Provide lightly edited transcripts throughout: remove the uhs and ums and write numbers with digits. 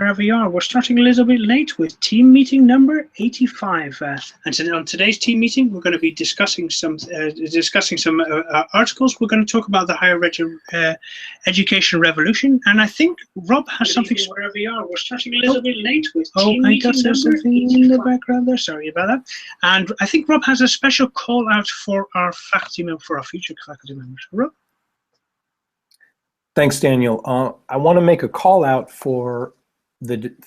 wherever you are. We're starting a little bit late with team meeting number 85. On today's team meeting, we're going to be discussing some articles. We're going to talk about the higher education revolution, and I think Rob has something. Wherever you are, we're starting a little bit late with team meeting number 85. Something in the background there. Sorry about that. And I think Rob has a special call out for our faculty member, for our future faculty members. Rob. Thanks, Daniel. I want to make a call out for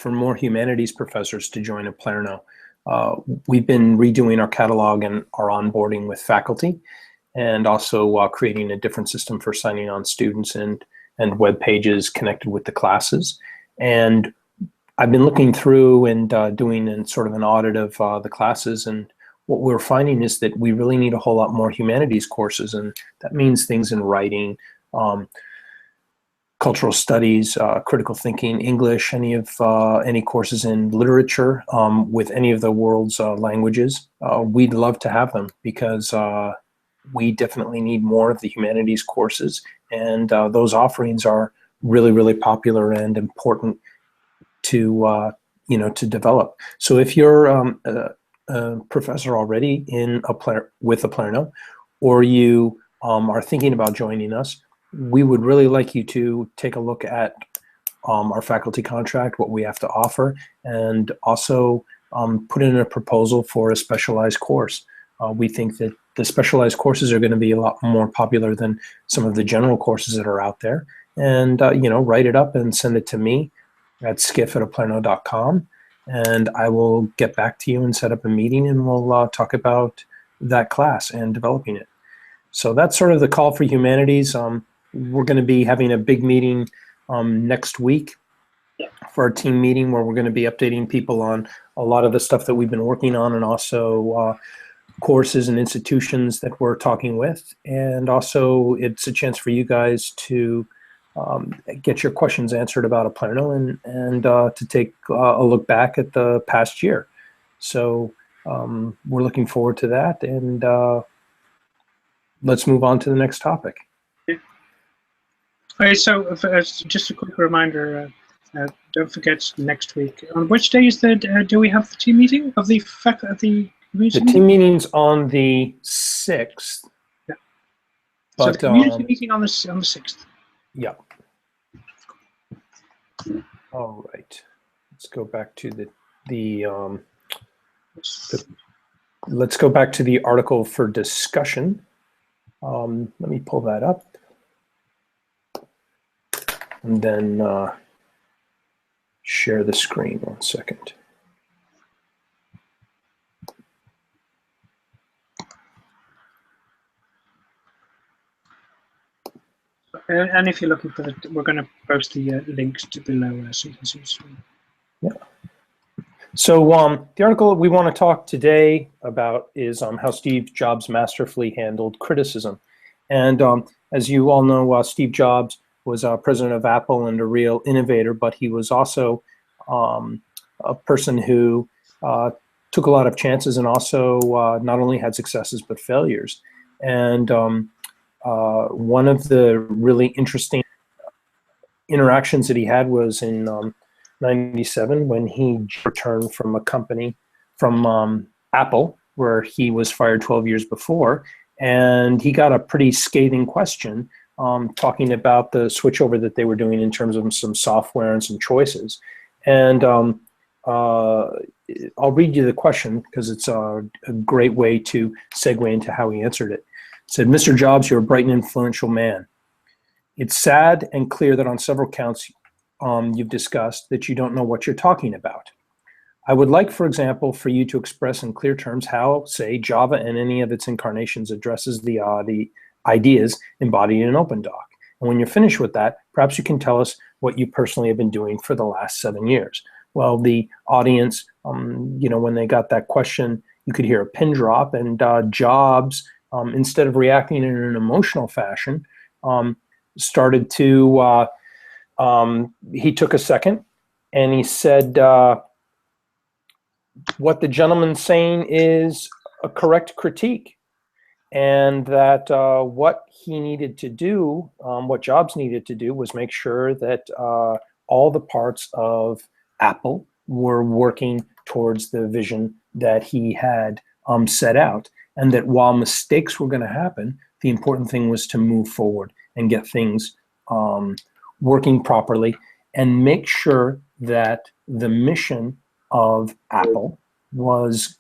more humanities professors to join Oplerno. We've been redoing our catalog and our onboarding with faculty, and also creating a different system for signing on students and web pages connected with the classes. And I've been looking through and doing sort of an audit of the classes, and what we're finding is that we really need a whole lot more humanities courses, and that means things in writing, cultural studies, critical thinking, English, any courses in literature with any of the world's languages. We'd love to have them, because we definitely need more of the humanities courses, and those offerings are really, really popular and important to to develop. So if you're a professor already with Oplerno, or you are thinking about joining us, we would really like you to take a look at our faculty contract, what we have to offer, and also put in a proposal for a specialized course. We think that the specialized courses are going to be a lot more popular than some of the general courses that are out there. And write it up and send it to me at skiff@oplerno.com, and I will get back to you and set up a meeting, and we'll talk about that class and developing it. So that's sort of the call for humanities. We're going to be having a big meeting next week for our team meeting, where we're going to be updating people on a lot of the stuff that we've been working on, and also courses and institutions that we're talking with. And also it's a chance for you guys to get your questions answered about Oplerno, and to take a look back at the past year. So we're looking forward to that, and let's move on to the next topic. Okay, so just a quick reminder, don't forget next week. On which day is do we have the team meeting of the meeting? The team meeting's on the 6th. Yeah. But, so the community meeting on the 6th. Yeah. All right. Let's go back to let's go back to the article for discussion. Let me pull that up. And then share the screen 1 second. And if you're looking for we're going to post the links to below so you can see the screen. Yeah. So the article we want to talk today about is how Steve Jobs masterfully handled criticism. And as you all know, Steve Jobs was president of Apple and a real innovator, but he was also a person who took a lot of chances, and also not only had successes but failures. And one of the really interesting interactions that he had was in '97, when he returned from a company, from Apple, where he was fired 12 years before, and he got a pretty scathing question talking about the switchover that they were doing in terms of some software and some choices. And I'll read you the question, because it's a great way to segue into how he answered it. It said, "Mr. Jobs, you're a bright and influential man. It's sad and clear that on several counts you've discussed that you don't know what you're talking about. I would like, for example, for you to express in clear terms how, say, Java and any of its incarnations addresses the ideas embodied in OpenDoc. And when you're finished with that, perhaps you can tell us what you personally have been doing for the last 7 years." Well, the audience, when they got that question, you could hear a pin drop, and Jobs, instead of reacting in an emotional fashion, started to, he took a second and he said, what the gentleman's saying is a correct critique, and that what he needed to do, what Jobs needed to do, was make sure that all the parts of Apple were working towards the vision that he had set out, and that while mistakes were going to happen, the important thing was to move forward and get things working properly and make sure that the mission of Apple was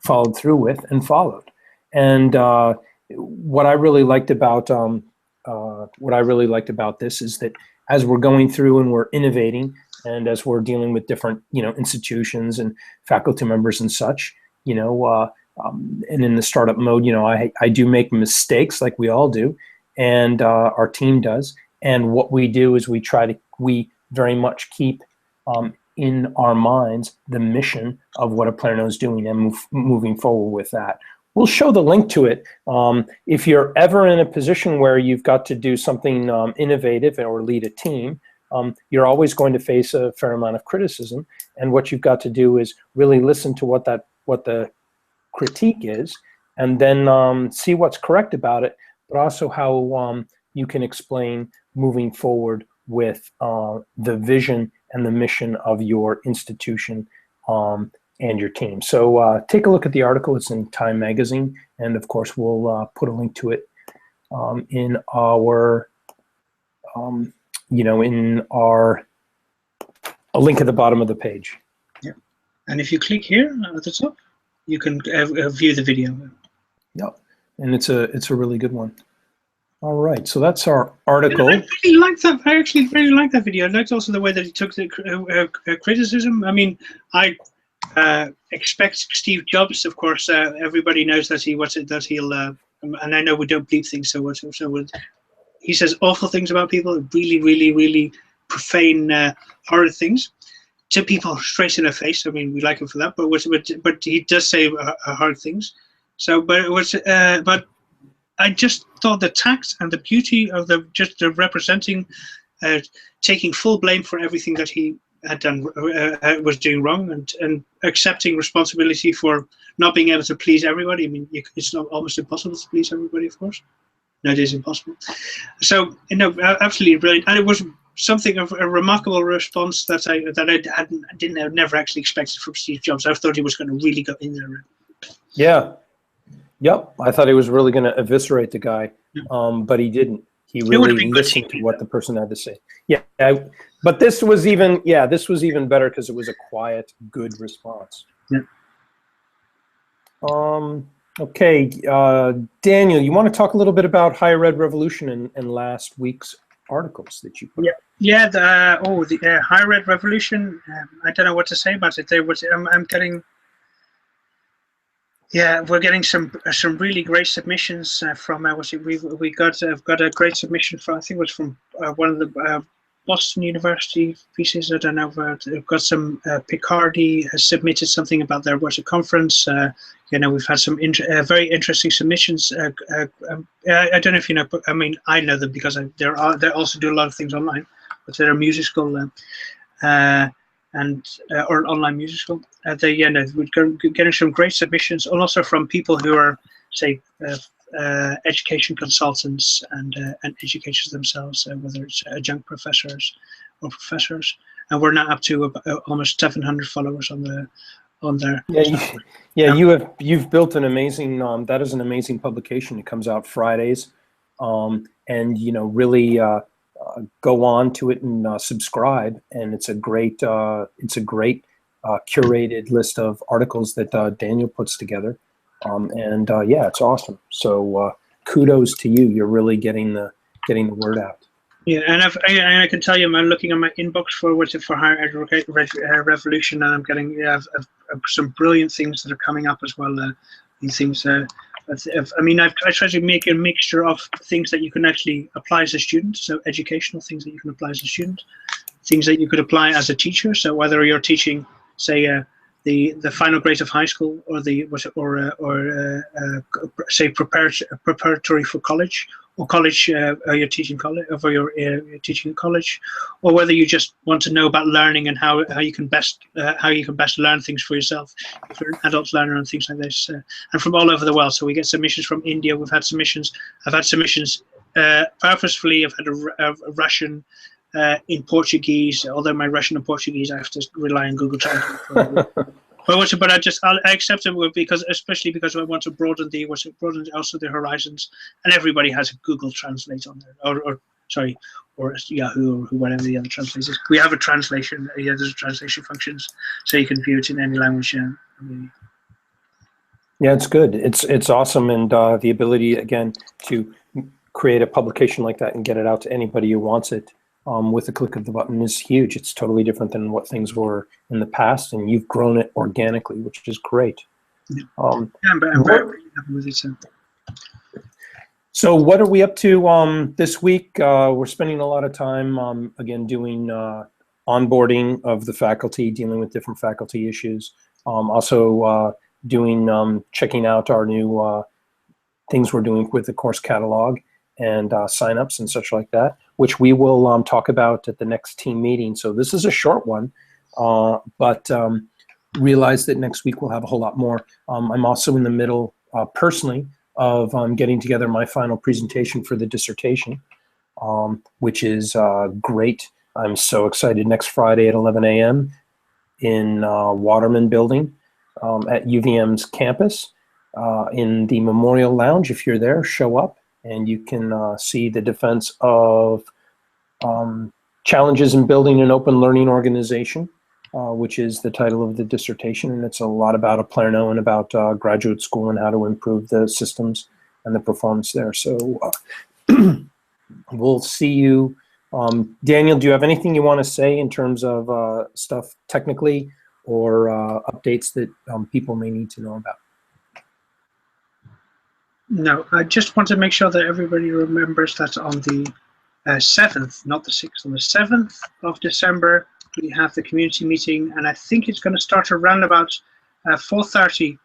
followed through with and followed. And what I really liked about this is that as we're going through and we're innovating, and as we're dealing with different institutions and faculty members and such, and in the startup mode, I do make mistakes like we all do, and our team does. And what we do is we very much keep in our minds the mission of what Oplerno is doing and moving forward with that. We'll show the link to it. If you're ever in a position where you've got to do something innovative or lead a team, you're always going to face a fair amount of criticism. And what you've got to do is really listen to what the critique is, and then see what's correct about it, but also how you can explain moving forward with the vision and the mission of your institution and your team. So take a look at the article. It's in Time Magazine, and of course we'll put a link to it in our a link at the bottom of the page. Yeah, and if you click here at the top, you can view the video. Yep, and it's a really good one. All right, so that's our article. I really like that. I actually really like that video. I liked also the way that he took the criticism. I mean, I expect Steve Jobs, of course. Everybody knows that he'll. And I know we don't bleep things, so he says awful things about people, really, really, really profane, horrid things to people straight in their face. I mean, we like him for that, but he does say hard things. So, but I just thought the tact and the beauty of the representing, taking full blame for everything that he had done, was doing wrong, and accepting responsibility for not being able to please everybody. I mean, it's not almost impossible to please everybody, of course. No, it is impossible. So, absolutely brilliant, and it was something of a remarkable response that I never actually expected from Steve Jobs. I thought he was going to really go in there. Yeah. Yep, I thought he was really going to eviscerate the guy, but he didn't. He really listened to what the person had to say. Yeah, but this was even better because it was a quiet, good response. Yeah. Okay, Daniel, you want to talk a little bit about Higher Ed Revolution and last week's articles that you put? Yeah. The Higher Ed Revolution. I don't know what to say about it. I'm getting. Yeah, we're getting some really great submissions from. We got a great submission from. I think it was from one of the Boston University pieces. I don't know. We've got some. Picardy has submitted something about their conference. We've had some very interesting submissions. I don't know if you know, but I mean, I know them because they also do a lot of things online. But they're a music school. Or an online music school. We're getting some great submissions, and also from people who are, say, education consultants and educators themselves, whether it's adjunct professors or professors. And we're now up to almost 700 followers on there. You've built an amazing. That is an amazing publication. It comes out Fridays, and really. Go on to it and subscribe, and it's a great curated list of articles that Daniel puts together, it's awesome. So kudos to you. You're really getting the word out. Yeah, and I can tell you, I'm looking at my inbox for Higher Ed Revolution, and I'm getting I've some brilliant things that are coming up as well. These things. I try to make a mixture of things that you can actually apply as a student, so educational things that you can apply as a student, things that you could apply as a teacher. So whether you're teaching, say, the final grade of high school, or say preparatory for college, or college, you're teaching college, or you're teaching college, or whether you just want to know about learning and how you can best learn things for yourself if you're an adult learner and things like this, and from all over the world. So we get submissions from India. I've had submissions purposefully. I've had a Russian, in Portuguese. Although my Russian and Portuguese, I have to rely on Google Translate. But I accept it because, especially because I want to broaden also the horizons, and everybody has a Google Translate on there, or Yahoo, or whatever the other translate is. We have a translation. There's translation functions, so you can view it in any language. Yeah, it's good. It's awesome, and the ability again to create a publication like that and get it out to anybody who wants it with a click of the button is huge. It's totally different than what things were in the past, and you've grown it organically, which is great. Yeah, I'm very happy with it. So what are we up to this week? We're spending a lot of time, again, doing onboarding of the faculty, dealing with different faculty issues. Also doing, checking out our new things we're doing with the course catalog and signups and such like that, which we will talk about at the next team meeting. So this is a short one, but realize that next week we'll have a whole lot more. I'm also in the middle, personally, of getting together my final presentation for the dissertation, which is great. I'm so excited. Next Friday at 11 a.m. in Waterman Building at UVM's campus in the Memorial Lounge. If you're there, show up and you can see the defense of challenges in building an open learning organization, which is the title of the dissertation. And it's a lot about Oplerno and about graduate school and how to improve the systems and the performance there. So we'll see you. Daniel, do you have anything you want to say in terms of stuff technically or updates that people may need to know about? No, I just want to make sure that everybody remembers that on the 7th, not the 6th, on the 7th of December, we have the community meeting, and I think it's going to start around about 4:30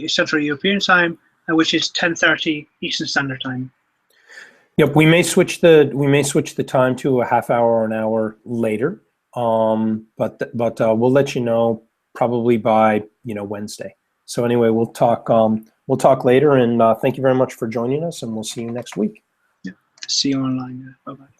Central European Time, which is 10:30 Eastern Standard Time. Yep, we may switch the time to a half hour or an hour later, but we'll let you know probably by Wednesday. So anyway, we'll talk later, and thank you very much for joining us, and we'll see you next week. Yeah, see you online. Bye bye.